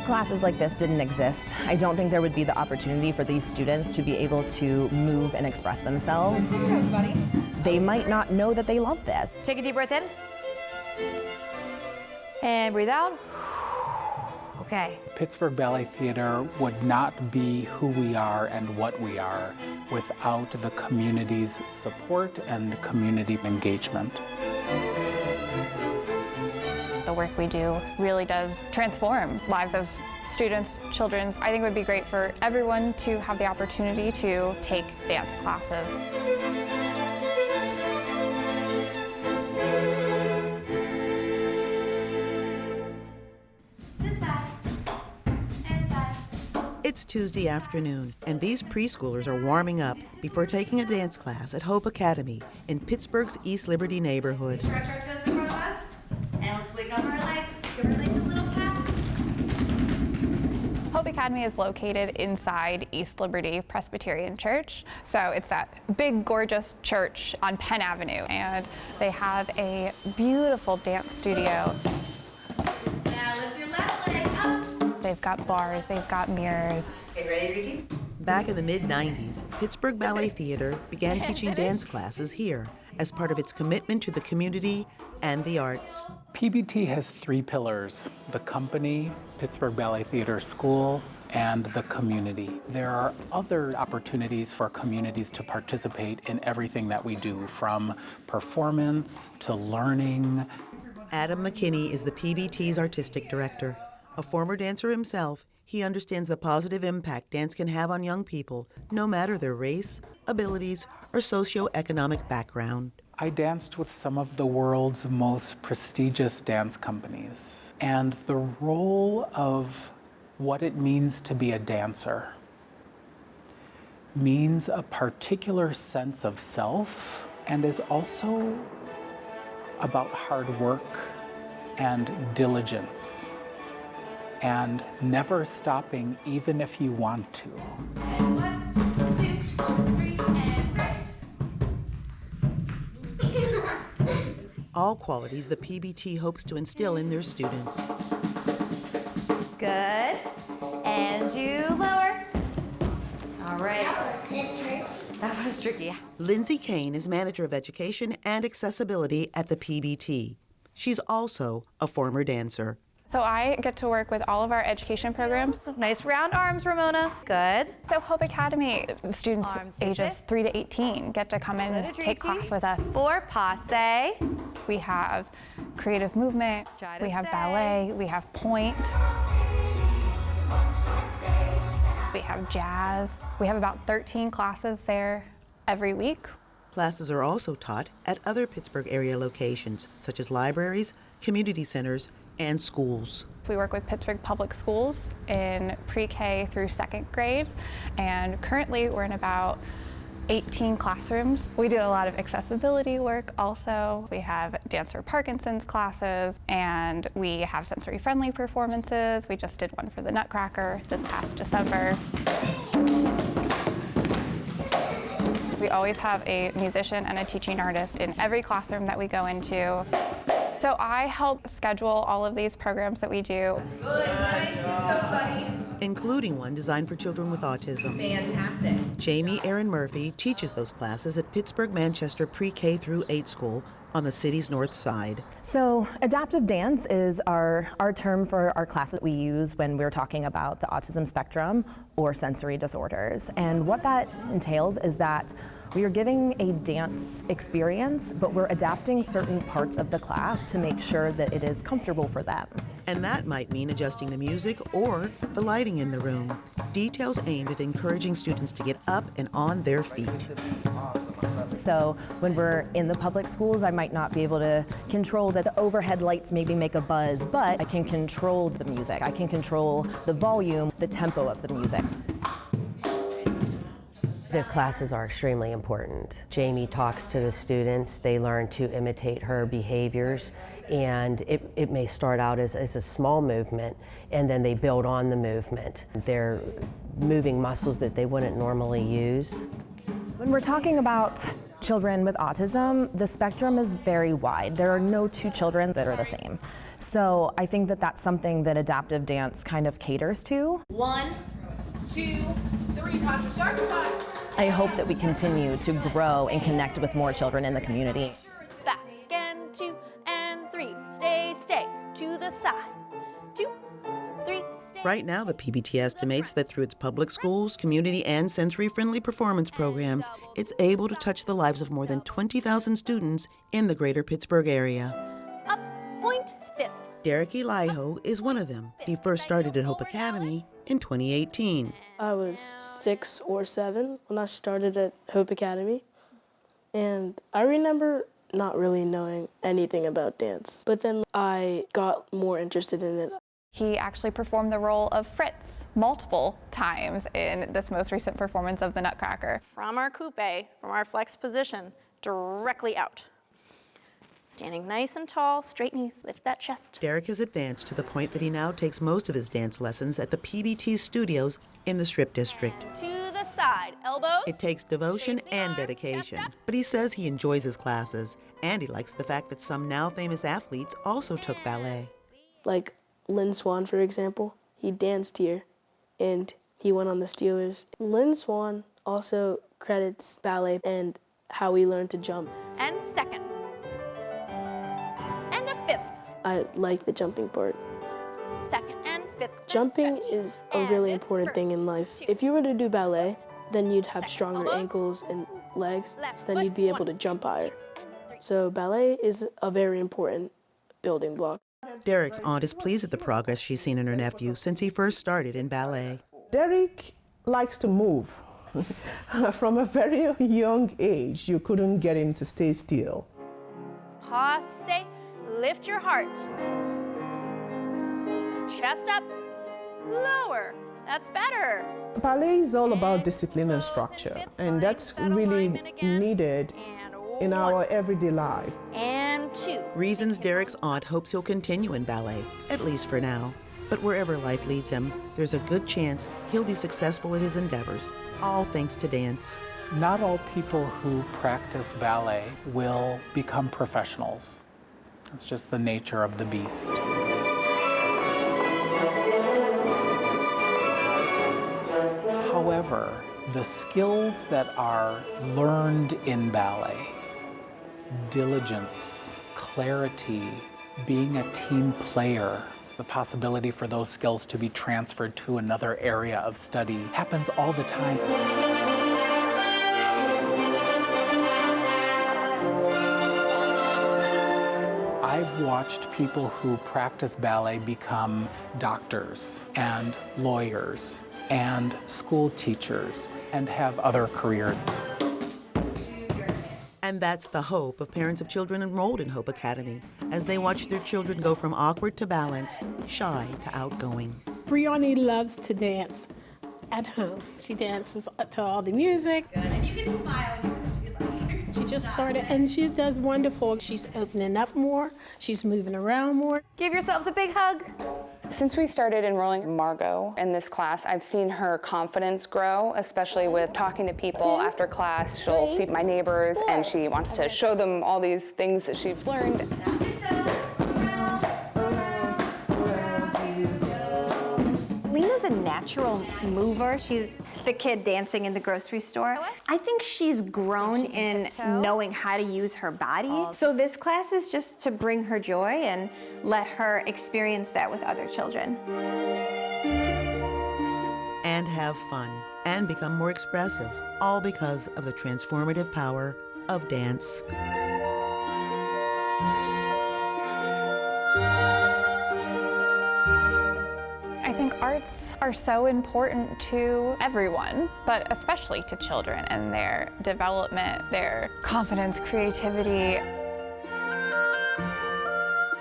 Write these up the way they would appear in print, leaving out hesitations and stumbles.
classes like this didn't exist, I don't think there would be the opportunity for these students to be able to move and express themselves. Take notes, buddy. They might not know that they love this. Take a deep breath in. And breathe out. Okay. Pittsburgh Ballet Theatre would not be who we are and what we are without the community's support and community engagement. The work we do really does transform lives of students, children. I think it would be great for everyone to have the opportunity to take dance classes. It's Tuesday afternoon, and these preschoolers are warming up before taking a dance class at Hope Academy in Pittsburgh's East Liberty neighborhood. Stretch our toes in front of us, and let's wake up our legs. Give our legs a little pat. Hope Academy is located inside East Liberty Presbyterian Church. So it's that big, gorgeous church on Penn Avenue, and they have a beautiful dance studio. Now lift your left leg up. They've got bars, they've got mirrors. Okay, ready, Richie? Back in the mid-90s, Pittsburgh Ballet Theatre began teaching dance classes here as part of its commitment to the community and the arts. PBT has three pillars: the company, Pittsburgh Ballet Theatre School, and the community. There are other opportunities for communities to participate in everything that we do, from performance to learning. Adam McKinney is the PBT's artistic director. A former dancer himself, he understands the positive impact dance can have on young people, no matter their race, abilities, or socioeconomic background. I danced with some of the world's most prestigious dance companies, and the role of what it means to be a dancer means a particular sense of self and is also about hard work and diligence and never stopping even if you want to. And 1, 2, 3, and All qualities the PBT hopes to instill in their students. good. And you lower. All right. That was tricky. Lindsay Kane is manager of education and accessibility at the PBT. She's also a former dancer. So I get to work with all of our education programs. Nice round arms, Ramona. Good. So Hope Academy students Arms to ages fifth. 3 to 18 get to come in Good, and take Adrici. class with us. 4, passe. We have creative movement, Try to we have stay. ballet, we have point, we have jazz. We have about 13 classes there every week. Classes are also taught at other Pittsburgh area locations, such as libraries, community centers, and schools. We work with Pittsburgh Public Schools in pre-K through 2nd grade, and currently we're in about 18 classrooms. We do a lot of accessibility work also. We have Dancer Parkinson's classes, and we have sensory-friendly performances. We just did one for the Nutcracker this past December. We always have a musician and a teaching artist in every classroom that we go into. So I help schedule all of these programs that we do. Including one designed for children with autism. Fantastic. Jamie Erin Murphy teaches those classes at Pittsburgh Manchester Pre-K through 8 school on the city's north side. So adaptive dance is our term for our class that we use when we're talking about the autism spectrum or sensory disorders. And what that entails is that we are giving a dance experience, but we're adapting certain parts of the class to make sure that it is comfortable for them. And that might mean adjusting the music or the lighting in the room. Details aimed at encouraging students to get up and on their feet. So when we're in the public schools, I might not be able to control that the overhead lights maybe make a buzz, but I can control the music. I can control the volume, the tempo of the music. The classes are extremely important. Jamie talks to the students, they learn to imitate her behaviors, and it may start out as a small movement, and then they build on the movement. They're moving muscles that they wouldn't normally use. When we're talking about children with autism, the spectrum is very wide. There are no two children that are the same. So I think that that's something that adaptive dance kind of caters to. 1, 2, 3, toss your start time. I hope that we continue to grow and connect with more children in the community. Back and 2 and 3. Stay, stay. To the side. 2, 3, stay. Right now, the PBT estimates that through its public schools, community, and sensory-friendly performance programs, it's able to touch the lives of more than 20,000 students in the greater Pittsburgh area. Up, point, 5th. Derek Eliho is one of them. He first started at Hope Academy in 2018. I was 6 or 7 when I started at Hope Academy, and I remember not really knowing anything about dance, but then I got more interested in it. He actually performed the role of Fritz multiple times in this most recent performance of the Nutcracker. From our coupe, from our flex position, directly out. Standing nice and tall, straight knees, lift that chest. Derek has advanced to the point that he now takes most of his dance lessons at the PBT studios in the Strip District. To the side, elbows. It takes devotion and dedication, but he says he enjoys his classes, and he likes the fact that some now famous athletes also took ballet. Like Lynn Swan, for example, he danced here, and he went on the Steelers. Lynn Swan also credits ballet and how we learned to jump. And second. And a 5th. I like the jumping part. Second and 5th. Jumping is a really important thing in life. If you were to do ballet, then you'd have stronger ankles and legs, so then you'd be able to jump higher. So ballet is a very important building block. Derek's aunt is pleased at the progress she's seen in her nephew since he first started in ballet. Derek likes to move. From a very young age, you couldn't get him to stay still. Passe, lift your heart. Chest up, lower. That's better. Ballet is all about discipline and structure, and that's really needed in our everyday life. And 2. Reasons Derek's aunt hopes he'll continue in ballet, at least for now. But wherever life leads him, there's a good chance he'll be successful in his endeavors, all thanks to dance. Not all people who practice ballet will become professionals. It's just the nature of the beast. However, the skills that are learned in ballet, diligence, clarity, being a team player, the possibility for those skills to be transferred to another area of study happens all the time. I've watched people who practice ballet become doctors and lawyers and school teachers and have other careers. And that's the hope of parents of children enrolled in Hope Academy as they watch their children go from awkward to balanced, shy to outgoing. Brianni loves to dance at home. She dances to all the music. Good. And you can smile if you like. She just started and she does wonderful. She's opening up more. She's moving around more. Give yourselves a big hug. Since we started enrolling Margot in this class, I've seen her confidence grow, especially with talking to people after class. She'll see my neighbors and she wants to show them all these things that she's learned. That's it, toe. Around you go. Lena's a natural mover. She's the kid dancing in the grocery store. I think she's grown in knowing how to use her body. So this class is just to bring her joy and let her experience that with other children. And have fun and become more expressive, all because of the transformative power of dance. I think arts are so important to everyone, but especially to children and their development, their confidence, creativity.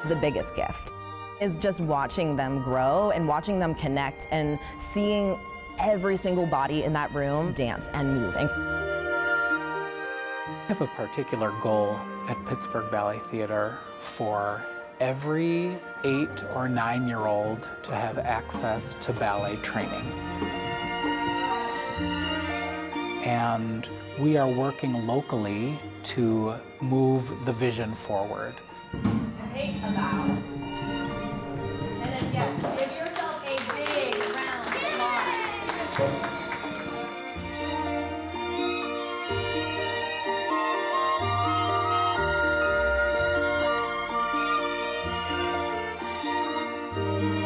The biggest gift is just watching them grow and watching them connect and seeing every single body in that room dance and move. And I have a particular goal at Pittsburgh Ballet Theatre for every 8 or 9-year-old to have access to ballet training. and we are working locally to move the vision forward. Take a bow. And then yes, give yourself a big round of applause.